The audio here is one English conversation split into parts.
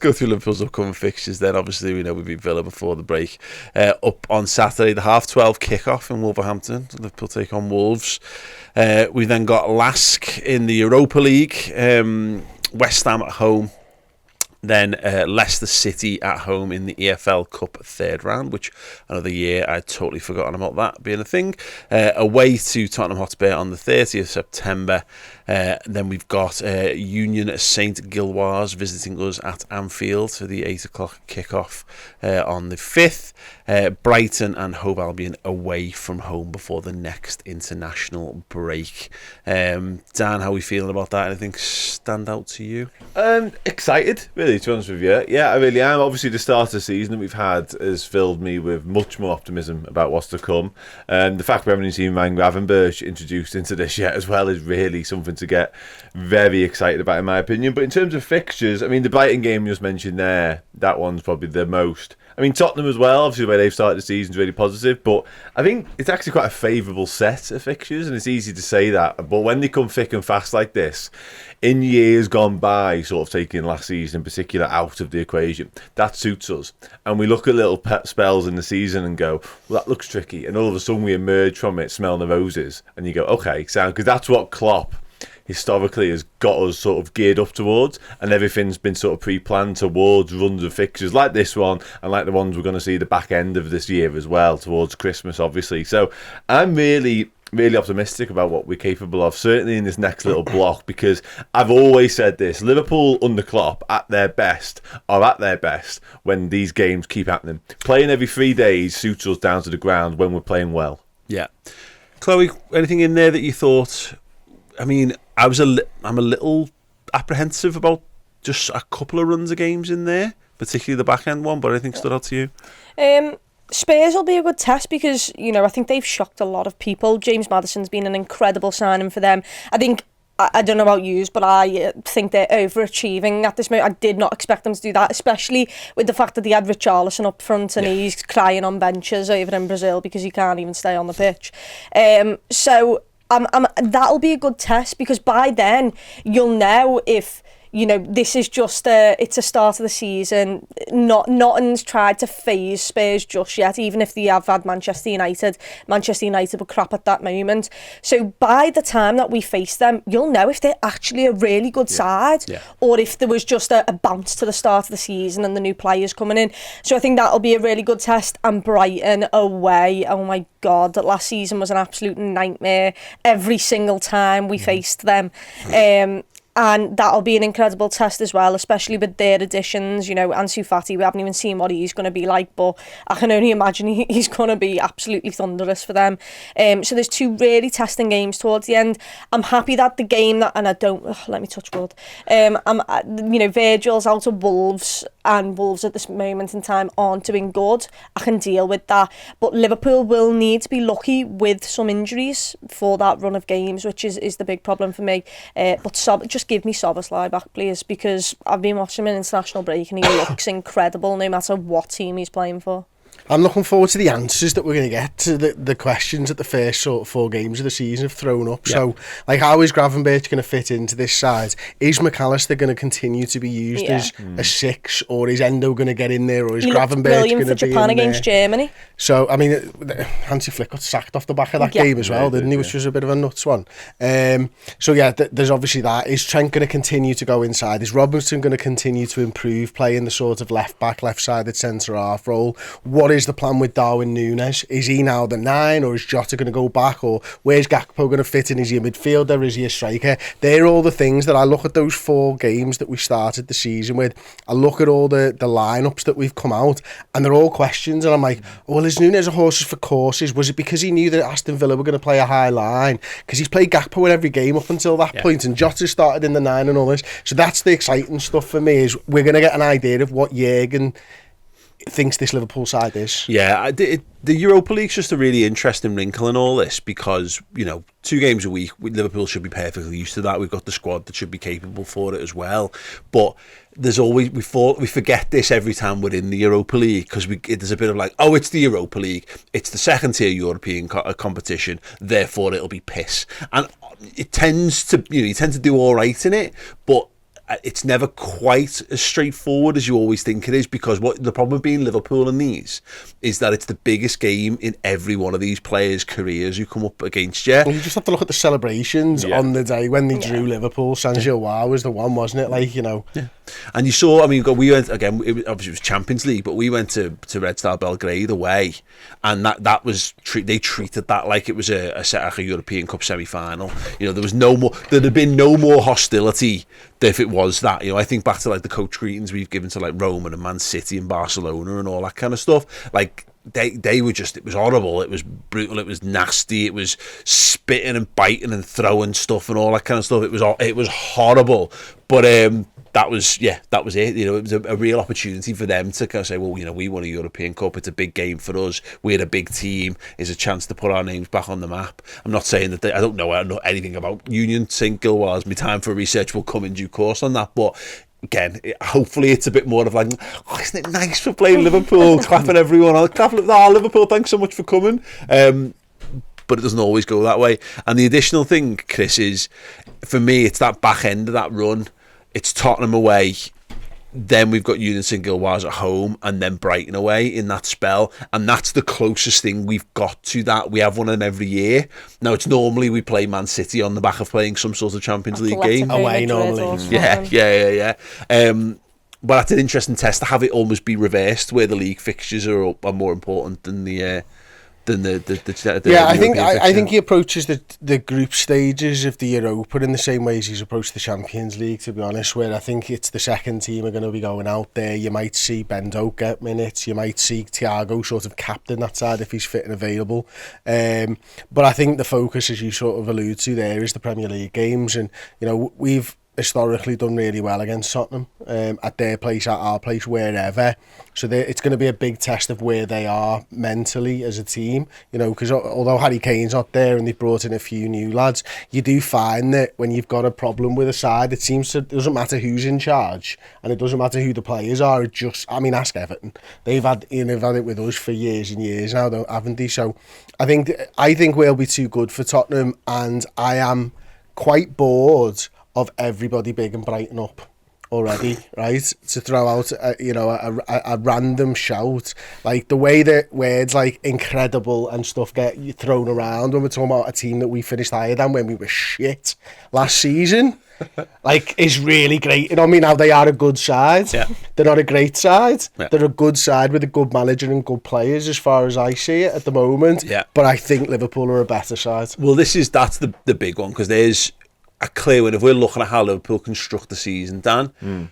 go through Liverpool's upcoming fixtures then. Obviously, we know we beat Villa before the break. Up on Saturday, the 12:30 kickoff in Wolverhampton. Liverpool take on Wolves. We then got Lask in the Europa League. West Ham at home. Then Leicester City at home in the EFL Cup third round, which another year I'd totally forgotten about that being a thing. Away to Tottenham Hotspur on the 30th of September. Then we've got Union St Gilloise visiting us at Anfield for the 8 o'clock kickoff on the 5th. Brighton and Hove Albion away from home before the next international break. Dan, how are we feeling about that? Anything stand out to you? Excited, really, to be honest with you. Yeah, I really am. Obviously, the start of the season that we've had has filled me with much more optimism about what's to come. The fact we haven't even seen Ryan Gravenberch introduced into this yet as well is really something to get very excited about, in my opinion. But in terms of fixtures, I mean, the Brighton game you just mentioned there, that one's probably the most. I mean, Tottenham as well, obviously, the way they've started the season is really positive, but I think it's actually quite a favourable set of fixtures, and it's easy to say that. But when they come thick and fast like this, in years gone by, sort of taking last season in particular out of the equation, that suits us. And we look at little spells in the season and go, well, that looks tricky. And all of a sudden we emerge from it smelling the roses. And you go, okay, sound, because that's what Klopp historically has got us sort of geared up towards, and everything's been sort of pre-planned towards runs of fixtures like this one and like the ones we're going to see the back end of this year as well, towards Christmas obviously. So I'm really optimistic about what we're capable of, certainly in this next little block, because I've always said this, Liverpool under Klopp are at their best when these games keep happening. Playing every 3 days suits us down to the ground when we're playing well. Yeah. Chloe, anything in there that you thought, I mean, I'm a little apprehensive about just a couple of runs of games in there, particularly the back end one, but anything stood out to you? Spurs will be a good test because, you know, I think they've shocked a lot of people. James Maddison's been an incredible signing for them. I think, I don't know about you, but I think they're overachieving at this moment. I did not expect them to do that, especially with the fact that they had Richarlison up front and he's crying on benches over in Brazil because he can't even stay on the pitch. So that'll be a good test because by then you'll know if, you know, this is just it's a start of the season. Nothing's tried to phase Spurs just yet, even if they have had Manchester United. Manchester United were crap at that moment. So by the time that we face them, you'll know if they're actually a really good side or if there was just a bounce to the start of the season and the new players coming in. So I think that'll be a really good test. And Brighton away, oh my God, that last season was an absolute nightmare every single time we faced them. And that'll be an incredible test as well, especially with their additions. You know, Ansu Fati, we haven't even seen what he's going to be like, but I can only imagine he's going to be absolutely thunderous for them. So there's two really testing games towards the end. I'm happy that the game that, and I don't, let me touch wood. You know, Virgil's out of Wolves, and Wolves at this moment in time aren't doing good. I can deal with that. But Liverpool will need to be lucky with some injuries for that run of games, which is the big problem for me. But just give me Szoboszlai back, please, because I've been watching him in international break and he looks incredible no matter what team he's playing for. I'm looking forward to the answers that we're going to get to the questions that the first sort of 4 games of the season have thrown up. Yep. So, like, how is Gravenberch going to fit into this side? Is McAllister going to continue to be used as a 6, or is Endo going to get in there, or is Gravenberch going to be for Japan against Germany? So, I mean, Hansi Flick got sacked off the back of that game as well, didn't he? Which was a bit of a nuts one. So, yeah, there's obviously that. Is Trent going to continue to go inside? Is Robinson going to continue to improve, playing the sort of left-back, left-sided centre-half role? What is the plan with Darwin Núñez? Is he now the 9, or is Jota going to go back, or where's Gakpo going to fit in? Is he a midfielder? Is he a striker? They're all the things that I look at those 4 games that we started the season with. I look at all the lineups that we've come out, and they're all questions, and I'm like, well, is Núñez a horses for courses? Was it because he knew that Aston Villa were going to play a high line? Because he's played Gakpo in every game up until that point, and Jota started in the 9 and all this. So that's the exciting stuff for me, is we're going to get an idea of what Jürgen thinks this Liverpool side is. Yeah, the Europa League's just a really interesting wrinkle in all this because, you know, 2 games a week, Liverpool should be perfectly used to that. We've got the squad that should be capable for it as well. But there's always, we forget this every time we're in the Europa League because there's a bit of like, oh, it's the Europa League. It's the second tier European competition. Therefore, it'll be piss. And it tends to, you know, you tend to do all right in it, but it's never quite as straightforward as you always think it is, because what the problem with being Liverpool in these is that it's the biggest game in every one of these players' careers who come up against you. Well, you just have to look at the celebrations on the day when they drew Liverpool. Saint-Gilloise was the one, wasn't it? Like, you know. Yeah. And you saw, I mean, we went, again, obviously it was Champions League, but we went to Red Star Belgrade away, and that was, they treated that like it was a European Cup semi-final. You know, there'd have been no more hostility if it was that. You know, I think back to like the coach greetings we've given to like Roma and Man City and Barcelona and all that kind of stuff. Like, they were just, it was horrible, it was brutal, it was nasty, it was spitting and biting and throwing stuff and all that kind of stuff. It was horrible, but that was it. You know, it was a real opportunity for them to kind of say, well, you know, we won a European Cup, it's a big game for us, we're a big team, it's a chance to put our names back on the map. I'm not saying that I don't know anything about Union St Gilloise. My time for research will come in due course on that, but again, hopefully it's a bit more of like, oh, isn't it nice for playing Liverpool, clapping everyone on, Liverpool, thanks so much for coming. But it doesn't always go that way. And the additional thing, Chris, is for me, it's that back end of that run. It's Tottenham away, then we've got Union St Gilloise at home, and then Brighton away in that spell, and that's the closest thing we've got to that. We have one of them every year. Now, it's normally we play Man City on the back of playing some sort of Champions League game. Away normally. Yeah. But that's an interesting test to have it almost be reversed, where the league fixtures are more important than the I think he approaches the group stages of the Europa in the same way as he's approached the Champions League, to be honest, where I think it's the second team are going to be going out there. You might see Bendo get minutes, you might see Thiago sort of captain that side if he's fit and available, but I think the focus, as you sort of allude to there, is the Premier League games. And you know, we've historically done really well against Tottenham at their place, at our place, wherever. So it's going to be a big test of where they are mentally as a team, you know, because although Harry Kane's not there and they've brought in a few new lads, you do find that when you've got a problem with a side, it doesn't matter who's in charge and it doesn't matter who the players are. Ask Everton. They've had it with us for years and years now, haven't they? So I think we'll be too good for Tottenham, and I am quite bored of everybody big and Brighton up already, right? To throw out a random shout, like the way that words like incredible and stuff get thrown around when we're talking about a team that we finished higher than when we were shit last season, like, is really great. You know what I mean? Now, they are a good side. Yeah. They're not a great side. Yeah. They're a good side with a good manager and good players, as far as I see it at the moment. Yeah. But I think Liverpool are a better side. Well, that's the big one, because there's a clear win. If we're looking at how Liverpool construct the season, Dan,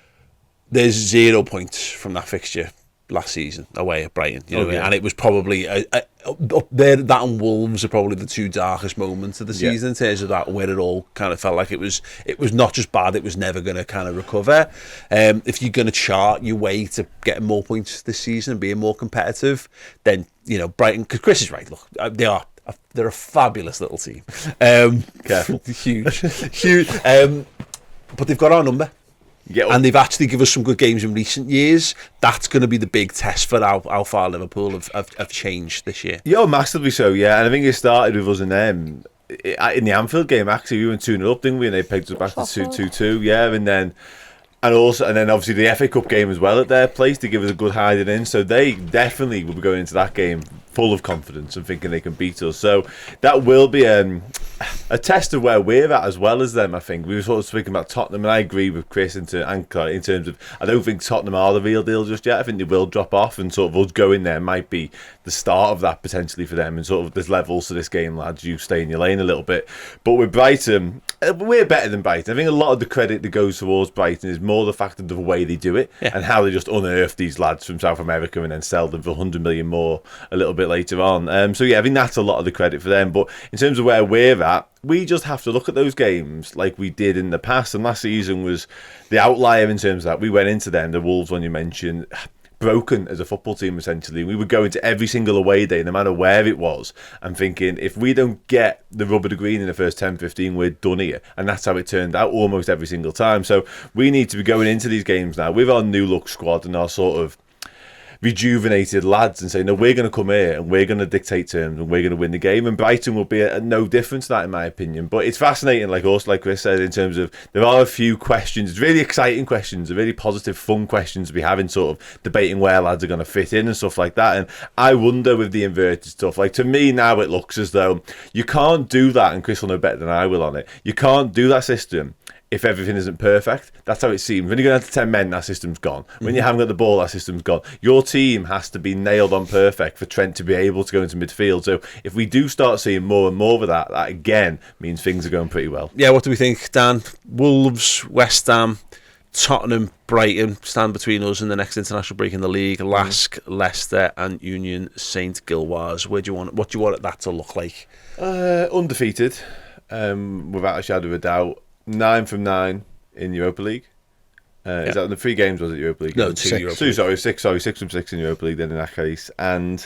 there's 0 points from that fixture last season away at Brighton. You know what I mean? And it was probably up there. That and Wolves are probably the two darkest moments of the season in terms of that, where it all kind of felt like it was not just bad, it was never going to kind of recover. If you're going to chart your way to getting more points this season and being more competitive, then, you know, Brighton, because Chris is right, look, they're a fabulous little team. Careful. Huge. But they've got our number. Yeah, and they've actually given us some good games in recent years. That's going to be the big test for how far Liverpool have changed this year. Yeah, massively so, yeah. And I think it started with us in the Anfield game, actually. We went 2-0 up, didn't we? And they pegged us back to 2-2, yeah. And then obviously the FA Cup game as well at their place to give us a good hiding in. So they definitely will be going into that game full of confidence and thinking they can beat us. So that will be a test of where we're at as well as them, I think. We were sort of speaking about Tottenham, and I agree with Chris in terms of, I don't think Tottenham are the real deal just yet. I think they will drop off, and sort of us going there might be the start of that potentially for them. And sort of there's levels to this game, lads. You stay in your lane a little bit. But with Brighton, we're better than Brighton. I think a lot of the credit that goes towards Brighton is more the fact of the way they do it and how they just unearth these lads from South America and then sell them for 100 million more a little bit later on. So yeah, I think that's a lot of the credit for them. But in terms of where we're at, we just have to look at those games like we did in the past. And last season was the outlier in terms of that. We went into them, the Wolves one you mentioned, broken as a football team essentially. We would go into every single away day, no matter where it was, and thinking, if we don't get the rub of the green in the first 10-15, we're done here. And that's how it turned out almost every single time. So we need to be going into these games now with our new look squad and our sort of rejuvenated lads and say, no, we're going to come here and we're going to dictate terms and we're going to win the game. And Brighton will be no different to that, in my opinion. But it's fascinating, like Chris said, in terms of there are a few questions, really exciting questions, really positive, fun questions to be having, sort of debating where lads are going to fit in and stuff like that. And I wonder with the inverted stuff, like to me now it looks as though you can't do that, and Chris will know better than I will on it. You can't do that system if everything isn't perfect. That's how it seems. When you go down to 10 men, that system's gone. When you haven't got the ball, that system's gone. Your team has to be nailed on perfect for Trent to be able to go into midfield. So if we do start seeing more and more of that, that again means things are going pretty well. Yeah, what do we think, Dan? Wolves, West Ham, Tottenham, Brighton stand between us and the next international break in the league. Lask, Leicester and Union St Gilloise. What do you want that to look like? Undefeated, without a shadow of a doubt. 9 from 9 in Europa League. Is that the 3 games, was it Europa League? No, 2 Europa League. Sorry, 6 from 6 in Europa League then in that case. And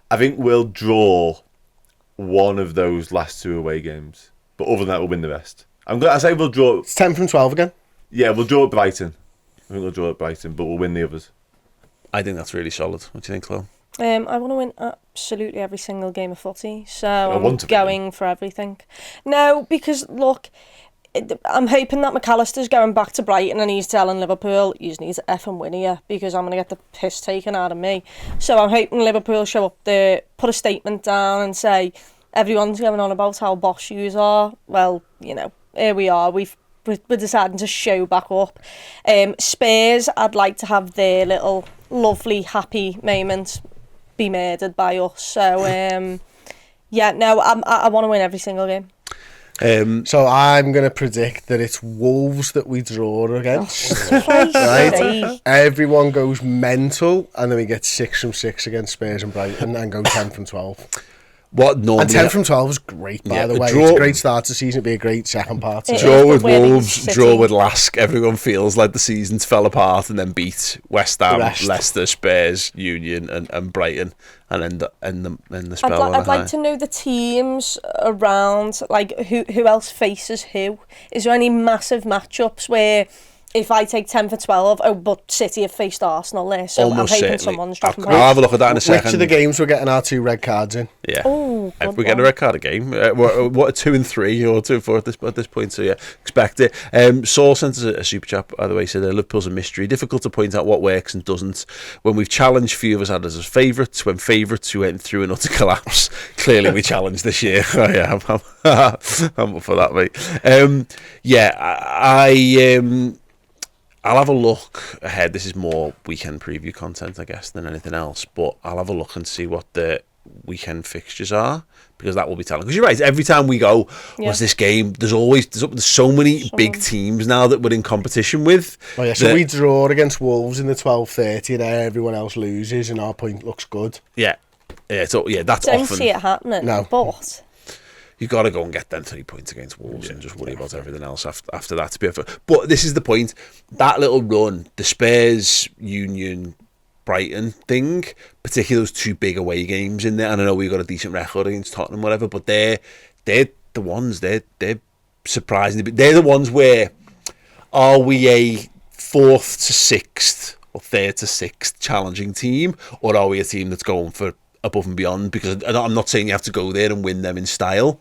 I think we'll draw one of those last 2 away games. But other than that, we'll win the rest. I say we'll draw... It's 10 from 12 again? Yeah, we'll draw at Brighton. I think we'll draw at Brighton, but we'll win the others. I think that's really solid. What do you think, Chloe? I want to win absolutely every single game of footy. So I'm going for everything. No, because look... I'm hoping that McAllister's going back to Brighton and he's telling Liverpool, you need to effing win here because I'm going to get the piss taken out of me. So I'm hoping Liverpool show up there, put a statement down and say, everyone's going on about how boss yous are. Well, you know, here we are. We're deciding to show back up. Spurs, I'd like to have their little lovely, happy moment be murdered by us. So, I want to win every single game. So I'm going to predict that it's Wolves that we draw against. Right? Everyone goes mental and then we get 6 from 6 against Spurs and Brighton and go 10 from 12. And 10 from 12 is great, by the way. It's a great start to the season. It'd be a great second part. Draw with Wolves, draw with Lask. Everyone feels like the seasons fell apart and then beat West Ham, Leicester, Spurs, Union and Brighton and end the spell. I'd like to know the teams around, like who else faces who. Is there any massive matchups where... If I take 10 for 12, but City have faced Arsenal there, so almost I'm hoping certainly. someone's dropping I'll have a look at that in a second. Which of the games we're getting our 2 red cards in? Yeah. Oh, if we get a red card a game, what 2 and 3 or 2 and 4 at this point? So yeah, expect it. Saul sent us a super chat, by the way. Said Liverpool's a mystery. Difficult to point out what works and doesn't. When we've challenged, few of us had us as favourites. When favourites who went through an utter collapse. Clearly, we challenged this year. Oh, yeah, I'm up for that, mate. I'll have a look ahead. This is more weekend preview content, I guess, than anything else. But I'll have a look and see what the weekend fixtures are, because that will be telling. Because you're right, every time we go, what's this game? There's so many big teams now that we're in competition with. Oh yeah, so we draw against Wolves in the 12:30 and everyone else loses and our point looks good. Yeah. So that's Don't often... see it happening. No. But... You've got to go and get them 3 points against Wolves and just worry about everything else after that to be fair. But this is the point. That little run, the Spurs, Union, Brighton thing, particularly those 2 big away games in there. And I know we've got a decent record against Tottenham, whatever, but they're the ones, they're surprising. They're the ones where, are we a 4th to 6th or 3rd to 6th challenging team, or are we a team that's going for above and beyond? Because I'm not saying you have to go there and win them in style,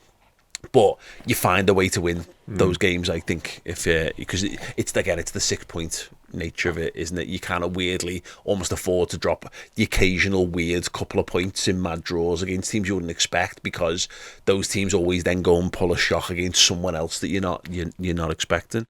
but you find a way to win those games, I think, if because it's the 6-point nature of it, isn't it? You kind of weirdly almost afford to drop the occasional weird couple of points in mad draws against teams you wouldn't expect, because those teams always then go and pull a shock against someone else that you're not expecting.